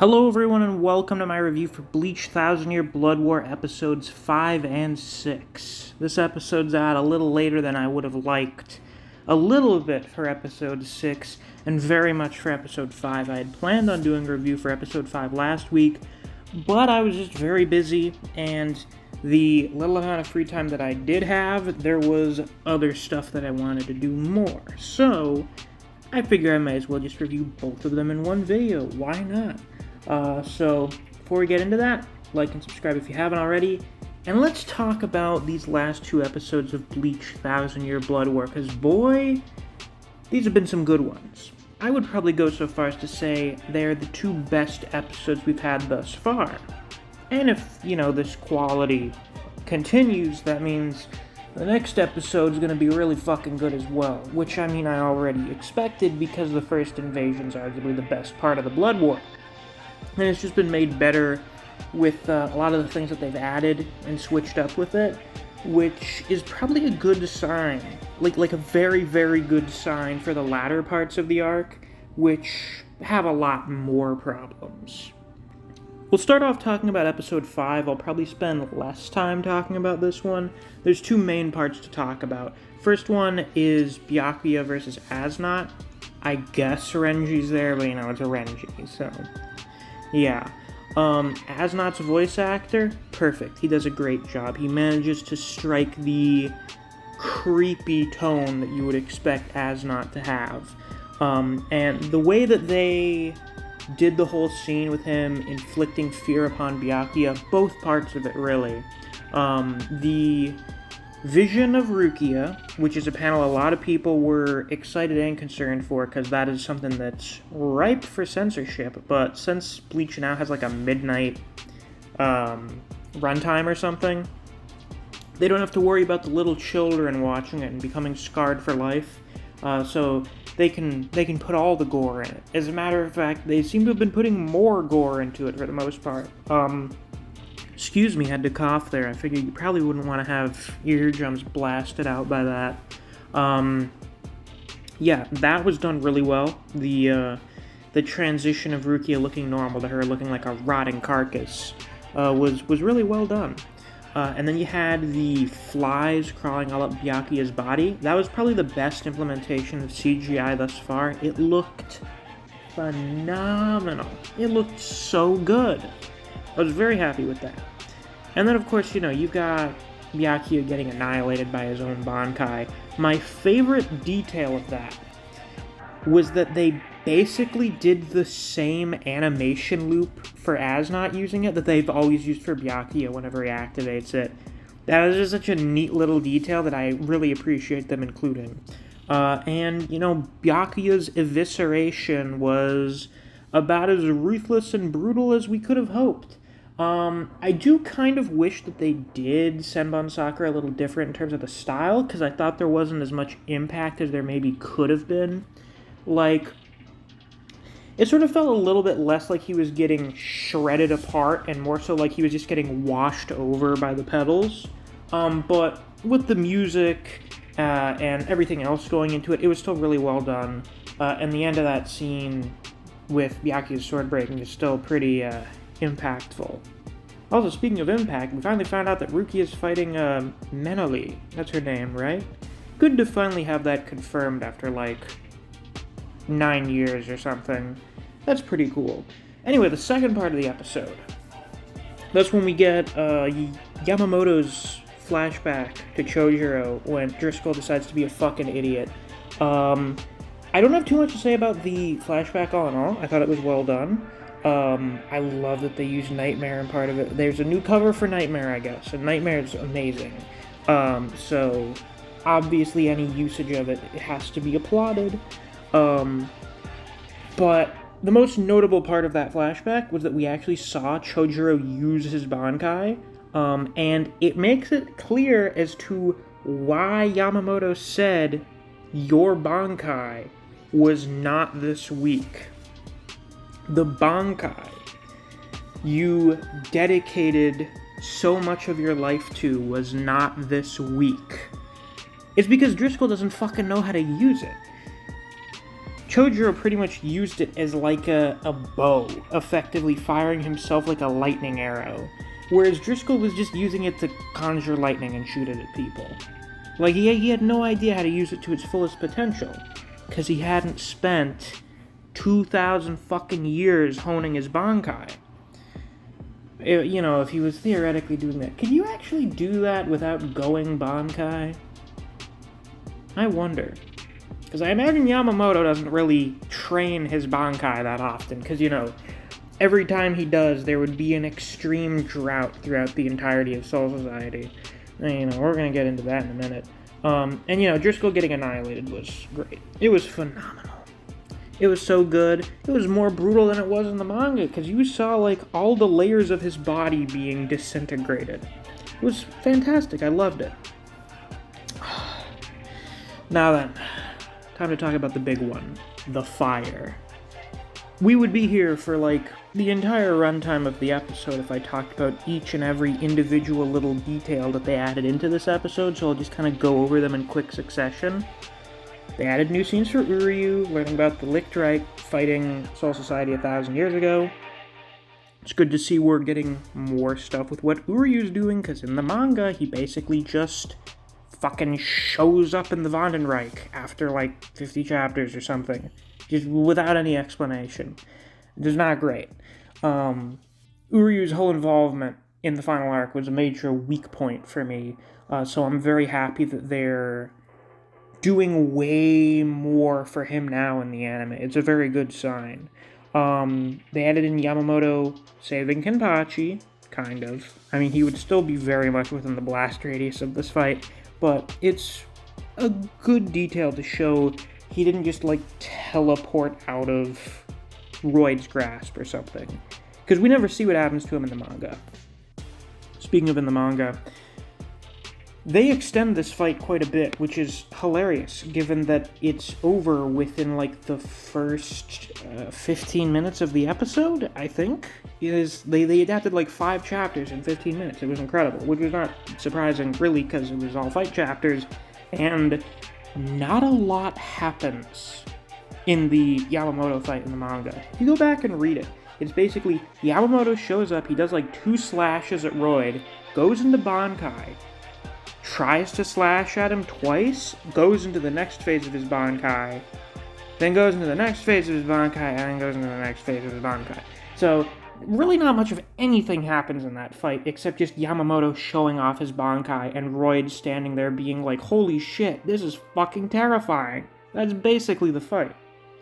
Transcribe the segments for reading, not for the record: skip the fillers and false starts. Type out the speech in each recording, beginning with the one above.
Hello everyone and welcome to my review for Bleach 1000 Year Blood War episodes 5 and 6. This episode's out a little later than I would have liked. A little bit for episode 6 and very much for episode 5. I had planned on doing a review for episode 5 last week, but I was just very busy and the little amount of free time that I did have, there was other stuff that I wanted to do more. So I figure I might as well just review both of them in one video. Why not? So before we get into that, like and subscribe if you haven't already, and let's talk about these last two episodes of Bleach 1000 Year Blood War, because boy, these have been some good ones. I would probably go so far as to say they're the two best episodes we've had thus far. And if, this quality continues, that means the next episode is going to be really fucking good as well, which I already expected because the first invasion is arguably the best part of the Blood War. And it's just been made better with a lot of the things that they've added and switched up with it, which is probably a good sign, like a very, very good sign for the latter parts of the arc, which have a lot more problems. We'll start off talking about episode 5. I'll probably spend less time talking about this one. There's two main parts to talk about. First one is Byakuya versus Aznot. I guess Renji's there, but it's a Renji, so yeah. Aznot's voice actor, perfect. He does a great job. He manages to strike the creepy tone that you would expect Aznot to have. And the way that they did the whole scene with him inflicting fear upon Byakuya, both parts of it really. The vision of Rukia, which is a panel a lot of people were excited and concerned for, because that is something that's ripe for censorship, but since Bleach now has like a midnight runtime or something, they don't have to worry about the little children watching it and becoming scarred for life, so they can put all the gore in it. As a matter of fact, they seem to have been putting more gore into it for the most part. Excuse me, had to cough there. I figured you probably wouldn't want to have your eardrums blasted out by that. Yeah, that was done really well. The transition of Rukia looking normal to her looking like a rotting carcass was really well done. And then you had the flies crawling all up Byakuya's body. That was probably the best implementation of CGI thus far. It looked phenomenal. It looked so good. I was very happy with that. And then, of course, you've got Byakuya getting annihilated by his own Bankai. My favorite detail of that was that they basically did the same animation loop for Aznot using it that they've always used for Byakuya whenever he activates it. That is just such a neat little detail that I really appreciate them including. And Byakuya's evisceration was about as ruthless and brutal as we could have hoped. I do kind of wish that they did Senbon Sakura a little different in terms of the style, because I thought there wasn't as much impact as there maybe could have been. It sort of felt a little bit less like he was getting shredded apart and more so like he was just getting washed over by the pedals. But with the music and everything else going into it, it was still really well done. And the end of that scene with Byakuya's sword breaking is still pretty impactful. Also, speaking of impact, we finally found out that Rukia is fighting Menali. That's her name, right? Good to finally have that confirmed after 9 years or something. That's pretty cool. Anyway, the second part of the episode. That's when we get Yamamoto's flashback to Chojuro when Driscoll decides to be a fucking idiot. I don't have too much to say about the flashback all in all. I thought it was well done. I love that they used Nightmare in part of it. There's a new cover for Nightmare, I guess, and Nightmare is amazing. So obviously any usage of it has to be applauded. But the most notable part of that flashback was that we actually saw Chojuro use his Bankai, and it makes it clear as to why Yamamoto said your Bankai was not this weak. The Bankai you dedicated so much of your life to was not this weak. It's because Driscoll doesn't fucking know how to use it. Chojuro pretty much used it as like a bow, effectively firing himself like a lightning arrow, whereas Driscoll was just using it to conjure lightning and shoot it at people. Like, he had no idea how to use it to its fullest potential, because he hadn't spent 2,000 fucking years honing his Bankai. You know, if he was theoretically doing that, could you actually do that without going Bankai? I wonder. Because I imagine Yamamoto doesn't really train his Bankai that often, because, you know, every time he does, there would be an extreme drought throughout the entirety of Soul Society. And, you know, we're going to get into that in a minute. And, you know, Driscoll getting annihilated was great. It was phenomenal. It was so good. It was more brutal than it was in the manga, because you saw, like, all the layers of his body being disintegrated. It was fantastic. I loved it. Now then, time to talk about the big one, the fire. We would be here for, like, the entire runtime of the episode if I talked about each and every individual little detail that they added into this episode, so I'll just kind of go over them in quick succession. They added new scenes for Uryu, learning about the Lichtreich fighting Soul Society 1,000 years ago. It's good to see we're getting more stuff with what Uryu's doing, because in the manga, he basically just fucking shows up in the Vandenreich after like 50 chapters or something, just without any explanation. It's not great. Uryu's whole involvement in the final arc was a major weak point for me, so I'm very happy that they're doing way more for him now in the anime. It's a very good sign. They added in Yamamoto saving Kenpachi, kind of. I mean, he would still be very much within the blast radius of this fight, but it's a good detail to show he didn't just, like, teleport out of Royd's grasp or something. Because we never see what happens to him in the manga. Speaking of in the manga, they extend this fight quite a bit, which is hilarious, given that it's over within, like, the first 15 minutes of the episode, I think. They adapted, like, 5 chapters in 15 minutes. It was incredible, which was not surprising, really, because it was all fight chapters, and not a lot happens in the Yamamoto fight in the manga. If you go back and read it, it's basically Yamamoto shows up, he does, like, 2 slashes at Royd, goes into Bankai, tries to slash at him twice, goes into the next phase of his Bankai, then goes into the next phase of his Bankai, and then goes into the next phase of his Bankai. So, really not much of anything happens in that fight, except just Yamamoto showing off his Bankai, and Royd standing there being like, holy shit, this is fucking terrifying. That's basically the fight.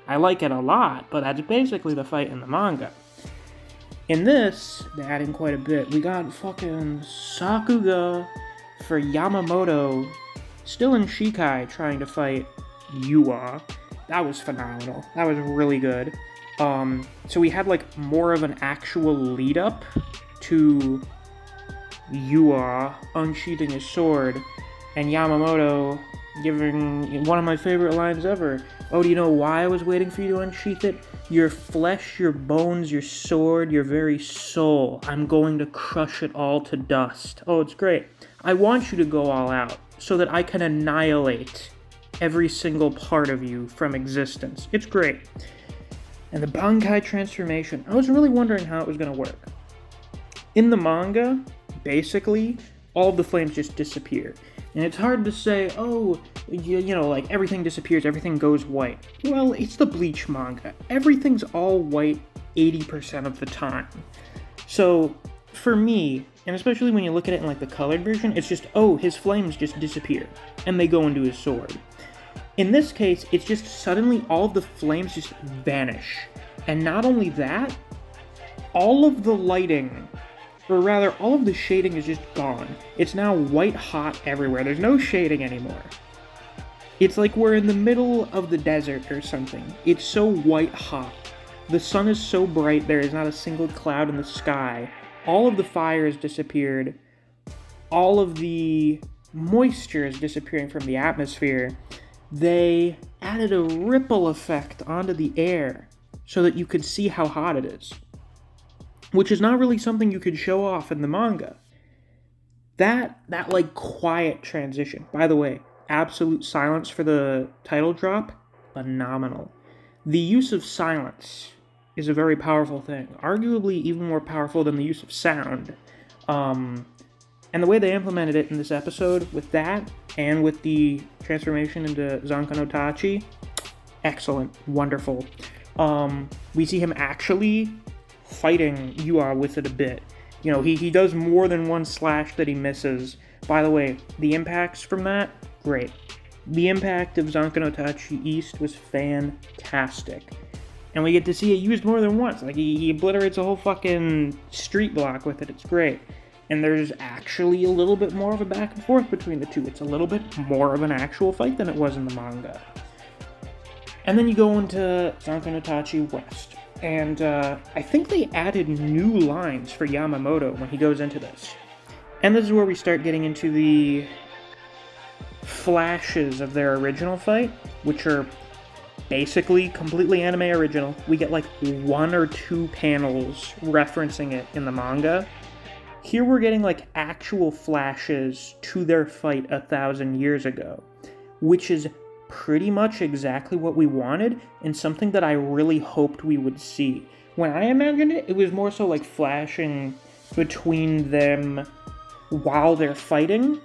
I like it a lot, but that's basically the fight in the manga. In this, they're adding quite a bit. We got fucking Sakuga for Yamamoto, still in Shikai, trying to fight Yua. That was phenomenal. That was really good. So we had, like, more of an actual lead-up to Yua unsheathing his sword, and Yamamoto giving one of my favorite lines ever. Oh, do you know why I was waiting for you to unsheath it? Your flesh, your bones, your sword, your very soul. I'm going to crush it all to dust. Oh, it's great. I want you to go all out so that I can annihilate every single part of you from existence. It's great. And the Bankai transformation, I was really wondering how it was going to work. In the manga, basically, all of the flames just disappear. And it's hard to say, oh, you know, like, everything disappears, everything goes white. Well, it's the Bleach manga. Everything's all white 80% of the time. So, for me, and especially when you look at it in, like, the colored version, it's just, oh, his flames just disappear, and they go into his sword. In this case, it's just suddenly all of the flames just vanish. And not only that, all of the lighting, or rather, all of the shading is just gone. It's now white hot everywhere. There's no shading anymore. It's like we're in the middle of the desert or something. It's so white hot. The sun is so bright, there is not a single cloud in the sky. All of the fire has disappeared. All of the moisture is disappearing from the atmosphere. They added a ripple effect onto the air so that you could see how hot it is, which is not really something you could show off in the manga. That like quiet transition, by the way, absolute silence for the title drop, phenomenal. The use of silence is a very powerful thing, arguably even more powerful than the use of sound. And the way they implemented it in this episode, with that, and with the transformation into Zanka no Tachi, excellent, wonderful. We see him actually fighting Yua with it a bit. You know, he does more than one slash that he misses. By the way, the impacts from that, great. The impact of Zanka no Tachi East was fantastic. And we get to see it used more than once. Like, he obliterates a whole fucking street block with it. It's great. And there's actually a little bit more of a back and forth between the two. It's a little bit more of an actual fight than it was in the manga. And then you go into Zanka no Tachi West. And I think they added new lines for Yamamoto when he goes into this. And this is where we start getting into the flashes of their original fight, which are basically completely anime original. We get like 1 or 2 panels referencing it in the manga. Here we're getting like actual flashes to their fight 1,000 years ago, which is pretty much exactly what we wanted and something that I really hoped we would see. When I imagined it, it was more so like flashing between them while they're fighting.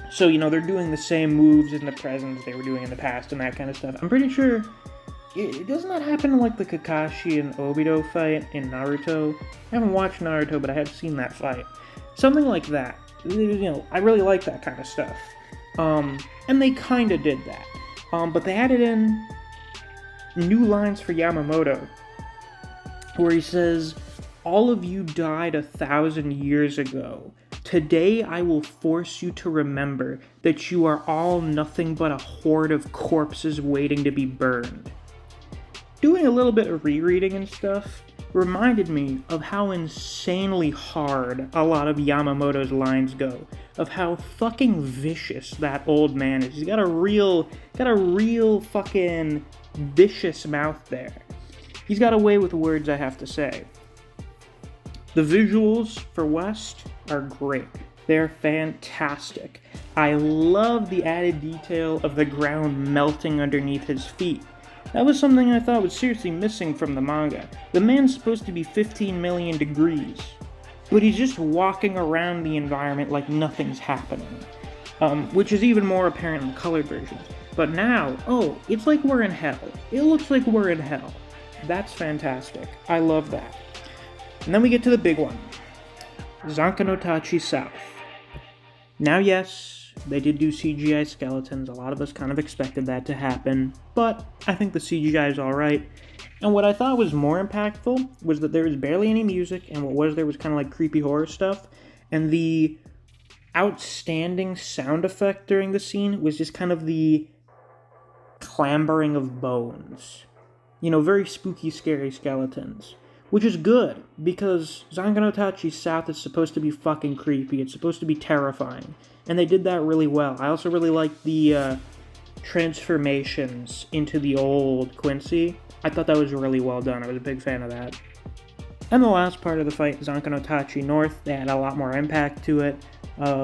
So, you know, they're doing the same moves in the present they were doing in the past and that kind of stuff. I'm pretty sure it does not happen in like the Kakashi and Obito fight in Naruto. I haven't watched Naruto, but I have seen that fight. Something like that. You know, I really like that kind of stuff. And they kind of did that. But they added in new lines for Yamamoto, where he says, "All of you died 1,000 years ago. Today I will force you to remember that you are all nothing but a horde of corpses waiting to be burned." Doing a little bit of rereading and stuff reminded me of how insanely hard a lot of Yamamoto's lines go, of how fucking vicious that old man is. He's got a real fucking vicious mouth there. He's got a way with words, I have to say. The visuals for West are great. They're fantastic. I love the added detail of the ground melting underneath his feet. That was something I thought was seriously missing from the manga. The man's supposed to be 15 million degrees, but he's just walking around the environment like nothing's happening, which is even more apparent in the colored versions. But now, oh, it's like we're in hell. It looks like we're in hell. That's fantastic. I love that. And then we get to the big one. Zanka no Tachi South. Now, yes, they did do CGI skeletons. A lot of us kind of expected that to happen, but I think the CGI is alright. And what I thought was more impactful was that there was barely any music, and what was there was kind of like creepy horror stuff, and the outstanding sound effect during the scene was just kind of the clambering of bones. You know, very spooky, scary skeletons. Which is good, because Zanka no Tachi South is supposed to be fucking creepy. It's supposed to be terrifying. And they did that really well. I also really liked the transformations into the old Quincy. I thought that was really well done. I was a big fan of that. And the last part of the fight, Zanka no Tachi North, they had a lot more impact to it,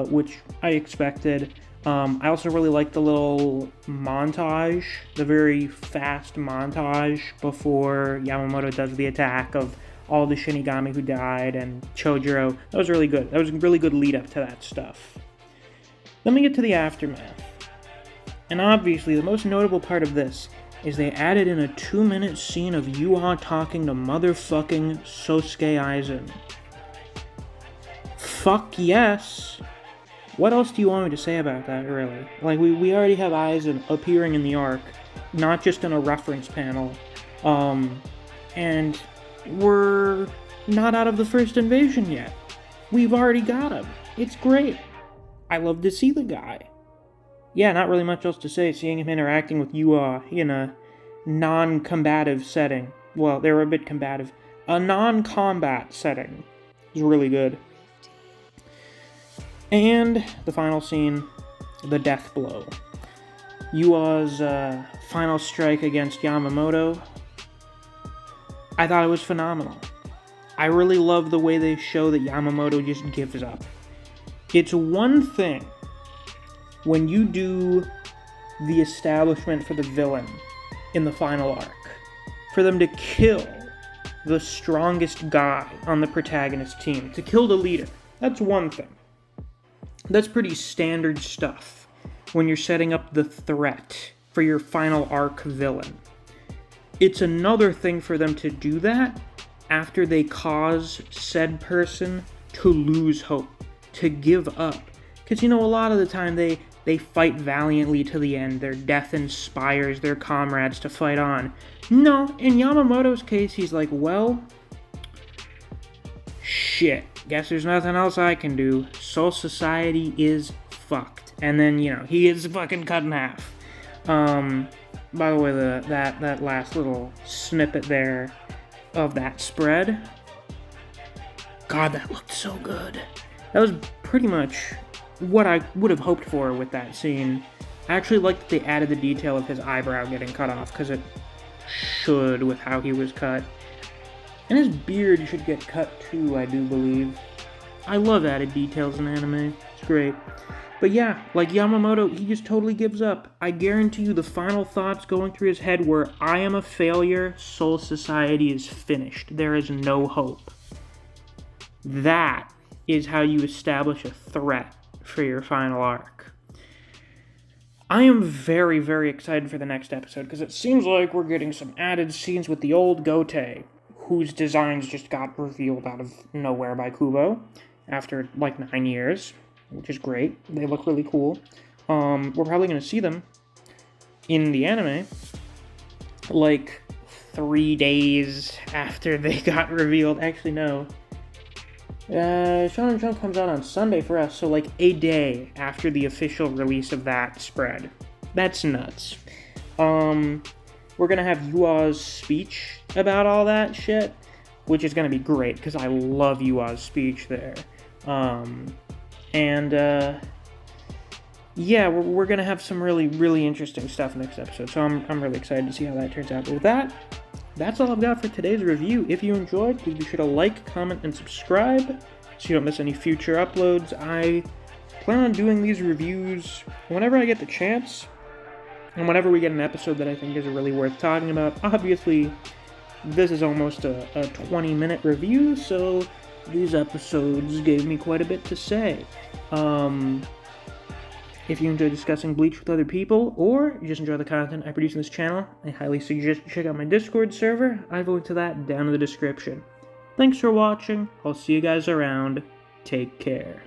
which I expected. I also really liked the little montage, the very fast montage before Yamamoto does the attack of all the Shinigami who died and Chojuro. That was really good. That was a really good lead up to that stuff. Then we get to the aftermath. And obviously, the most notable part of this is they added in a 2-minute scene of Yua talking to motherfucking Sosuke Aizen. Fuck yes! What else do you want me to say about that, really? Like, we already have Aizen appearing in the arc, not just in a reference panel. And we're not out of the first invasion yet. We've already got him. It's great. I love to see the guy. Yeah, not really much else to say. Seeing him interacting with Yua in a non-combative setting. Well, they were a bit combative. A non-combat setting is really good. And the final scene, the death blow. Yua's final strike against Yamamoto. I thought it was phenomenal. I really love the way they show that Yamamoto just gives up. It's one thing when you do the establishment for the villain in the final arc. for them to kill the strongest guy on the protagonist team, to kill the leader. That's one thing. That's pretty standard stuff when you're setting up the threat for your final arc villain. It's another thing for them to do that after they cause said person to lose hope, to give up. Because, a lot of the time they fight valiantly to the end. Their death inspires their comrades to fight on. No, in Yamamoto's case, he's like, well, shit. Guess there's nothing else I can do. Soul Society is fucked. And then, he is fucking cut in half. By the way, that last little snippet there of that spread, God, that looked so good. That was pretty much what I would have hoped for with that scene. I actually like that they added the detail of his eyebrow getting cut off, because it should with how he was cut. And his beard should get cut too, I do believe. I love added details in anime. It's great. But yeah, like Yamamoto, he just totally gives up. I guarantee you the final thoughts going through his head were, I am a failure, Soul Society is finished. There is no hope. That is how you establish a threat for your final arc. I am very, very excited for the next episode, because it seems like we're getting some added scenes with the old Gote, whose designs just got revealed out of nowhere by Kubo after like 9 years, which is great. They look really cool. We're probably going to see them in the anime like 3 days after they got revealed. Actually, no. Shonen Jump comes out on Sunday for us, so like a day after the official release of that spread. That's nuts. We're gonna have Yua's speech about all that shit, which is gonna be great, because I love Yua's speech there. Yeah, we're gonna have some really, really interesting stuff next episode, so I'm really excited to see how that turns out. But with that, that's all I've got for today's review. If you enjoyed, please be sure to like, comment, and subscribe so you don't miss any future uploads. I plan on doing these reviews whenever I get the chance, and whenever we get an episode that I think is really worth talking about. Obviously, this is almost a 20-minute review, so these episodes gave me quite a bit to say. If you enjoy discussing Bleach with other people, or you just enjoy the content I produce in this channel, I highly suggest you check out my Discord server. I've linked to that down in the description. Thanks for watching. I'll see you guys around. Take care.